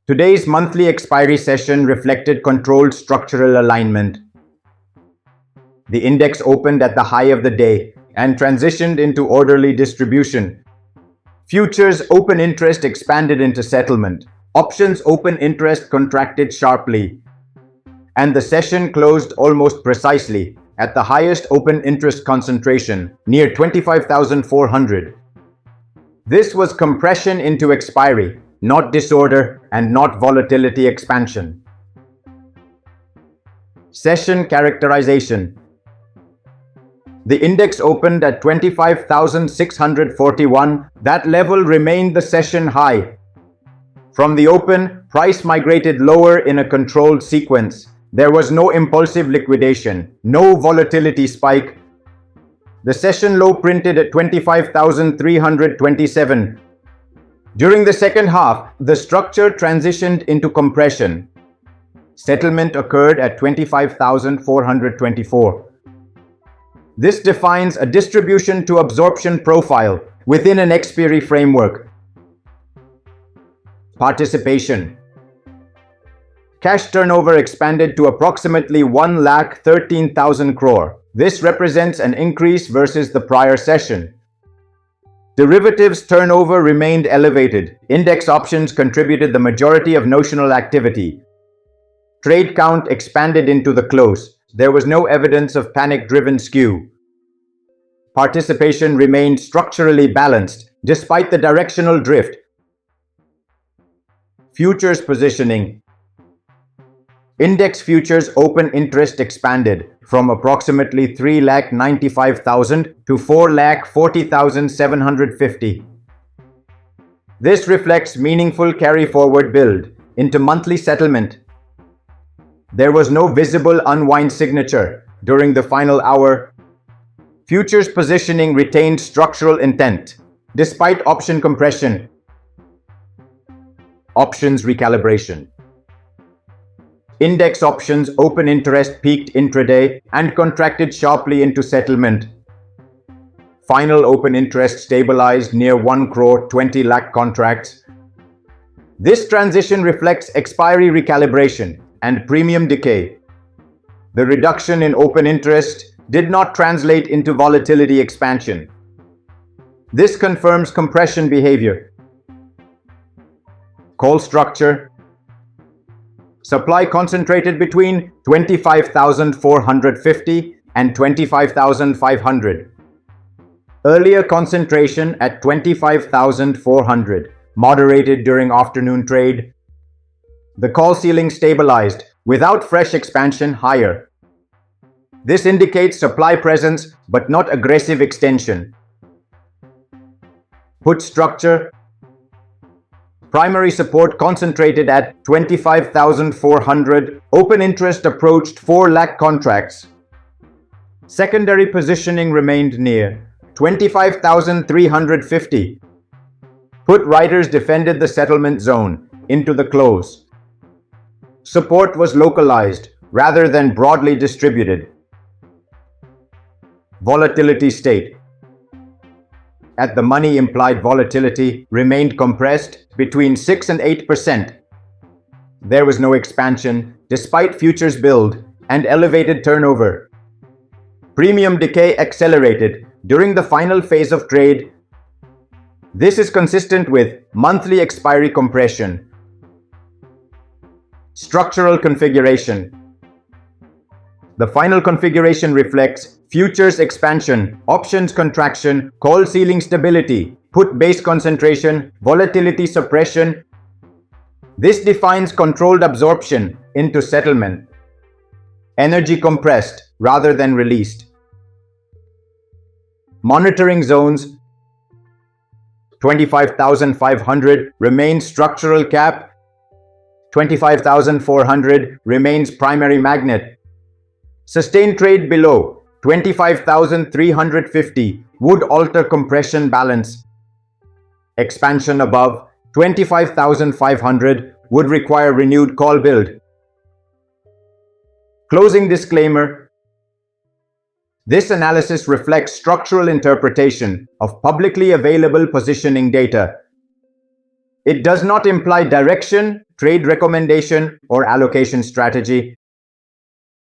Today's monthly expiry session reflected controlled structural alignment. The index opened at the high of the day and transitioned into orderly distribution. Futures open interest expanded into settlement. Options open interest contracted sharply. And the session closed almost precisely at the highest open interest concentration, near 25,400. This was compression into expiry, not disorder and not volatility expansion. Session characterization. The index opened at 25,641. That level remained the session high. From the open, price migrated lower in a controlled sequence. There was no impulsive liquidation, no volatility spike. The session low printed at 25,327. During the second half, the structure transitioned into compression. Settlement occurred at 25,424. This defines a distribution to absorption profile within an expiry framework. Participation. Cash turnover expanded to approximately 1,13,000 crore. This represents an increase versus the prior session. Derivatives turnover remained elevated. Index options contributed the majority of notional activity. Trade count expanded into the close. There was no evidence of panic-driven skew. Participation remained structurally balanced, despite the directional drift. Futures positioning. Index futures open interest expanded from approximately 3,95,000 to 4,40,750. This reflects meaningful carry-forward build into monthly settlement. There was no visible unwind signature during the final hour. Futures positioning retained structural intent, despite option compression. Options recalibration. Index options open interest peaked intraday and contracted sharply into settlement. Final open interest stabilized near 1 crore 20 lakh contracts. This transition reflects expiry recalibration and premium decay. The reduction in open interest did not translate into volatility expansion. This confirms compression behavior. Call structure. Supply concentrated between 25,450 and 25,500. Earlier concentration at 25,400, moderated during afternoon trade. The call ceiling stabilized without fresh expansion higher. This indicates supply presence but not aggressive extension. Put structure. Primary support concentrated at 25,400. Open interest approached 4 lakh contracts. Secondary positioning remained near 25,350. Put writers defended the settlement zone into the close. Support was localized rather than broadly distributed. Volatility state. At the money, implied volatility remained compressed between 6 and 8%. There was no expansion despite futures build and elevated turnover. Premium decay accelerated during the final phase of trade. This is consistent with monthly expiry compression. Structural configuration. The final configuration reflects futures expansion, options contraction, call ceiling stability, put base concentration, volatility suppression. This defines controlled absorption into settlement. Energy compressed rather than released. Monitoring zones. 25,500 remains structural cap. 25,400 remains primary magnet. Sustained trade below 25,350 would alter compression balance. Expansion above 25,500 would require renewed call build. Closing disclaimer. This analysis reflects structural interpretation of publicly available positioning data. It does not imply direction, trade recommendation, or allocation strategy.